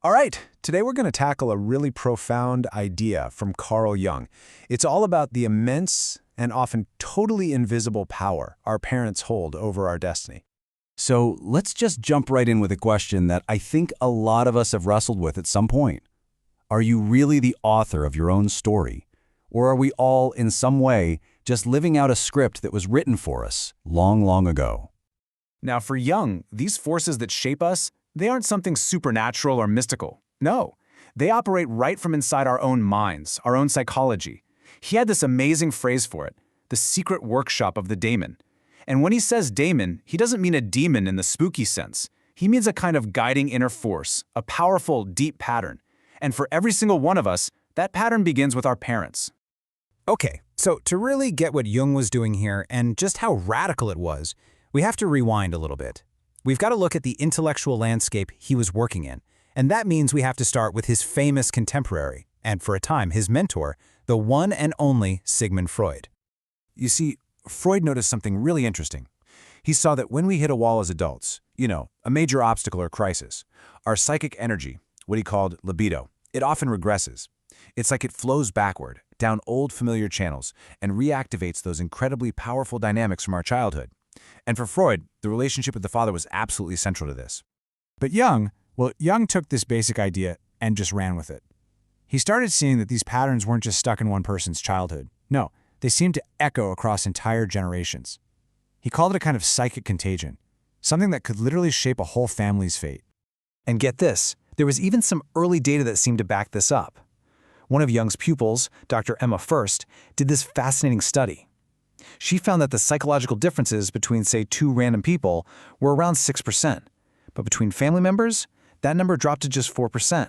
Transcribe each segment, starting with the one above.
All right, today we're going to tackle a really profound idea from Carl Jung. It's all about the immense and often totally invisible power our parents hold over our destiny. So let's just jump right in with a question that I think a lot of us have wrestled with at some point. Are you really the author of your own story? Or are we all, in some way, just living out a script that was written for us long, long ago? Now, for Jung, these forces that shape us, they aren't something supernatural or mystical. No, they operate right from inside our own minds, our own psychology. He had this amazing phrase for it, the secret workshop of the daemon. And when he says daemon, he doesn't mean a demon in the spooky sense. He means a kind of guiding inner force, a powerful, deep pattern. And for every single one of us, that pattern begins with our parents. Okay, so to really get what Jung was doing here and just how radical it was, we have to rewind a little bit. We've got to look at the intellectual landscape he was working in, and that means we have to start with his famous contemporary, and for a time his mentor, the one and only Sigmund Freud. You see, Freud noticed something really interesting. He saw that when we hit a wall as adults, a major obstacle or crisis, our psychic energy, what he called libido, it often regresses. It's like it flows backward, down old familiar channels, and reactivates those incredibly powerful dynamics from our childhood. And for Freud, the relationship with the father was absolutely central to this. But Jung took this basic idea and just ran with it. He started seeing that these patterns weren't just stuck in one person's childhood. No, they seemed to echo across entire generations. He called it a kind of psychic contagion, something that could literally shape a whole family's fate. And get this, there was even some early data that seemed to back this up. One of Jung's pupils, Dr. Emma First, did this fascinating study. She found that the psychological differences between, say, two random people were around 6%, but between family members, that number dropped to just 4%.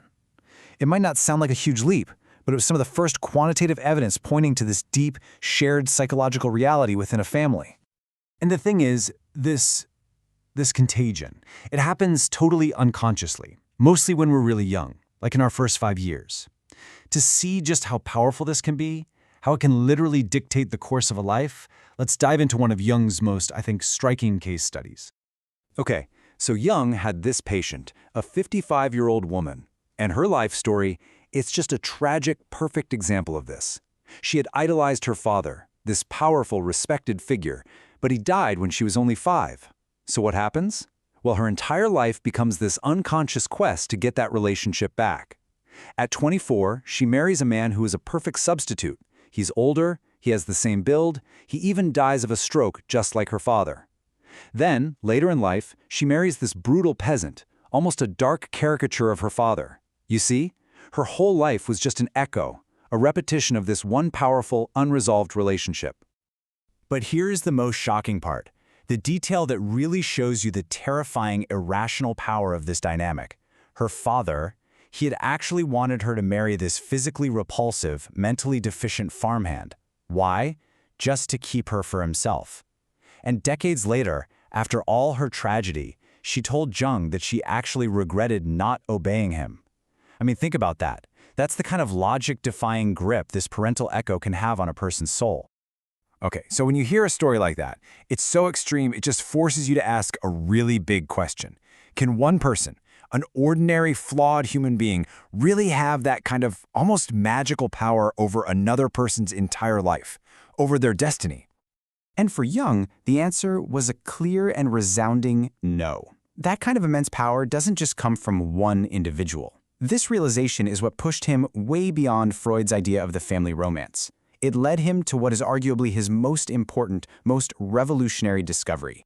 It might not sound like a huge leap, but it was some of the first quantitative evidence pointing to this deep, shared psychological reality within a family. And the thing is, this contagion, it happens totally unconsciously, mostly when we're really young, like in our first 5 years. To see just how powerful this can be, how it can literally dictate the course of a life, let's dive into one of Jung's most, I think, striking case studies. Okay, so Jung had this patient, a 55-year-old woman, and her life story, it's just a tragic, perfect example of this. She had idolized her father, this powerful, respected figure, but he died when she was only 5. So what happens? Well, her entire life becomes this unconscious quest to get that relationship back. At 24, she marries a man who is a perfect substitute. He's older, he has the same build, he even dies of a stroke just like her father. Then, later in life, she marries this brutal peasant, almost a dark caricature of her father. You see, her whole life was just an echo, a repetition of this one powerful, unresolved relationship. But here's the most shocking part, the detail that really shows you the terrifying, irrational power of this dynamic. Her father, he had actually wanted her to marry this physically repulsive, mentally deficient farmhand. Why? Just to keep her for himself. And decades later, after all her tragedy, she told Jung that she actually regretted not obeying him. I mean, think about that. That's the kind of logic-defying grip this parental echo can have on a person's soul. Okay, so when you hear a story like that, it's so extreme, it just forces you to ask a really big question. Can one person, an ordinary, flawed human being, really have that kind of almost magical power over another person's entire life, over their destiny? And for Jung, the answer was a clear and resounding no. That kind of immense power doesn't just come from one individual. This realization is what pushed him way beyond Freud's idea of the family romance. It led him to what is arguably his most important, most revolutionary discovery.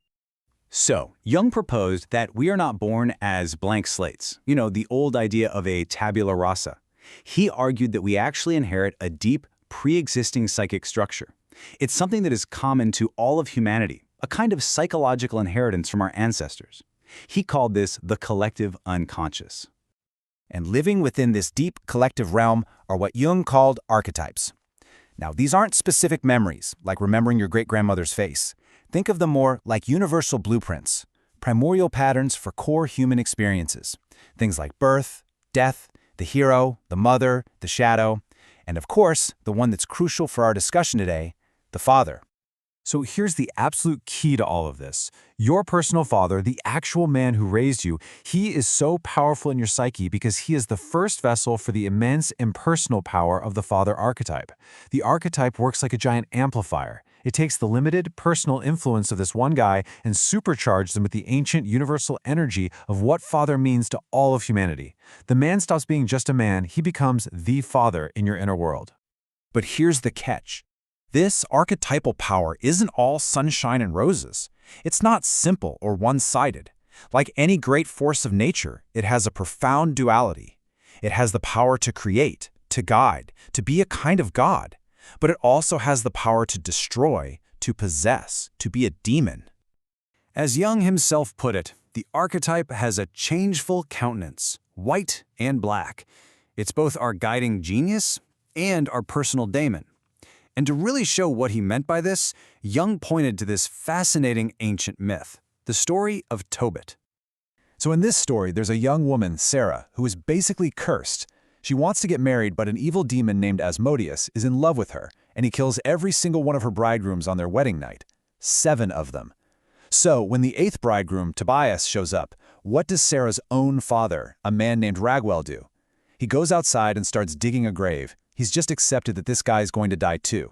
So, Jung proposed that we are not born as blank slates, the old idea of a tabula rasa. He argued that we actually inherit a deep, pre-existing psychic structure. It's something that is common to all of humanity, a kind of psychological inheritance from our ancestors. He called this the collective unconscious. And living within this deep collective realm are what Jung called archetypes. Now, these aren't specific memories, like remembering your great-grandmother's face. Think of them more like universal blueprints, primordial patterns for core human experiences. Things like birth, death, the hero, the mother, the shadow, and of course, the one that's crucial for our discussion today, the father. So here's the absolute key to all of this. Your personal father, the actual man who raised you, he is so powerful in your psyche because he is the first vessel for the immense impersonal power of the father archetype. The archetype works like a giant amplifier. It takes the limited, personal influence of this one guy and supercharges them with the ancient, universal energy of what father means to all of humanity. The man stops being just a man, he becomes the father in your inner world. But here's the catch. This archetypal power isn't all sunshine and roses. It's not simple or one-sided. Like any great force of nature, it has a profound duality. It has the power to create, to guide, to be a kind of god. But it also has the power to destroy, to possess, to be a demon. As Jung himself put it, the archetype has a changeful countenance, white and black. It's both our guiding genius and our personal daemon. And to really show what he meant by this, Jung pointed to this fascinating ancient myth, the story of Tobit. So in this story, there's a young woman, Sarah, who is basically cursed. She wants to get married, but an evil demon named Asmodeus is in love with her, and he kills every single one of her bridegrooms on their wedding night. 7 of them. So when the 8th bridegroom, Tobias, shows up, what does Sarah's own father, a man named Raguel, do? He goes outside and starts digging a grave. He's just accepted that this guy is going to die too.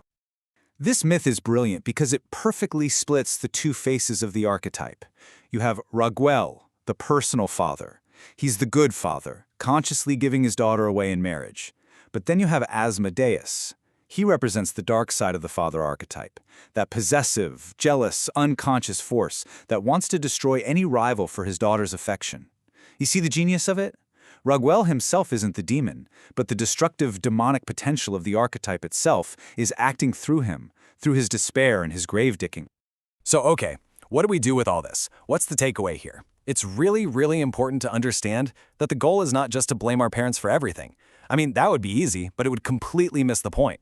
This myth is brilliant because it perfectly splits the two faces of the archetype. You have Raguel, the personal father. He's the good father, consciously giving his daughter away in marriage. But then you have Asmodeus. He represents the dark side of the father archetype, that possessive, jealous, unconscious force that wants to destroy any rival for his daughter's affection. You see the genius of it? Raguel himself isn't the demon, but the destructive demonic potential of the archetype itself is acting through him, through his despair and his grave digging. So okay, what do we do with all this? What's the takeaway here? It's really, really important to understand that the goal is not just to blame our parents for everything. I mean, that would be easy, but it would completely miss the point.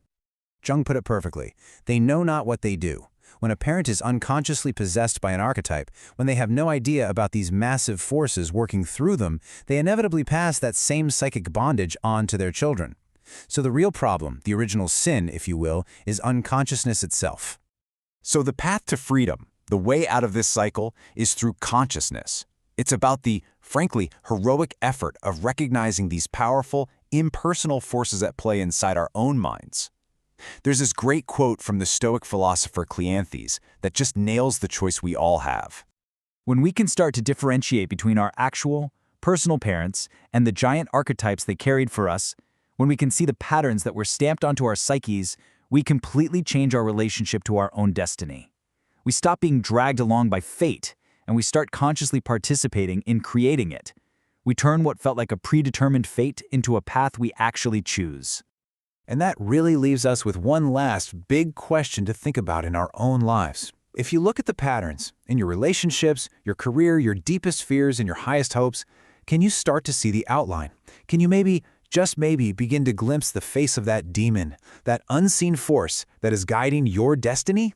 Jung put it perfectly. They know not what they do. When a parent is unconsciously possessed by an archetype, when they have no idea about these massive forces working through them, they inevitably pass that same psychic bondage on to their children. So the real problem, the original sin, if you will, is unconsciousness itself. So the path to freedom, the way out of this cycle, is through consciousness. It's about the, frankly, heroic effort of recognizing these powerful, impersonal forces at play inside our own minds. There's this great quote from the Stoic philosopher Cleanthes that just nails the choice we all have. When we can start to differentiate between our actual, personal parents and the giant archetypes they carried for us, when we can see the patterns that were stamped onto our psyches, we completely change our relationship to our own destiny. We stop being dragged along by fate, and we start consciously participating in creating it. We turn what felt like a predetermined fate into a path we actually choose. And that really leaves us with one last big question to think about in our own lives. If you look at the patterns in your relationships, your career, your deepest fears, and your highest hopes, can you start to see the outline? Can you maybe, just maybe, begin to glimpse the face of that demon, that unseen force that is guiding your destiny?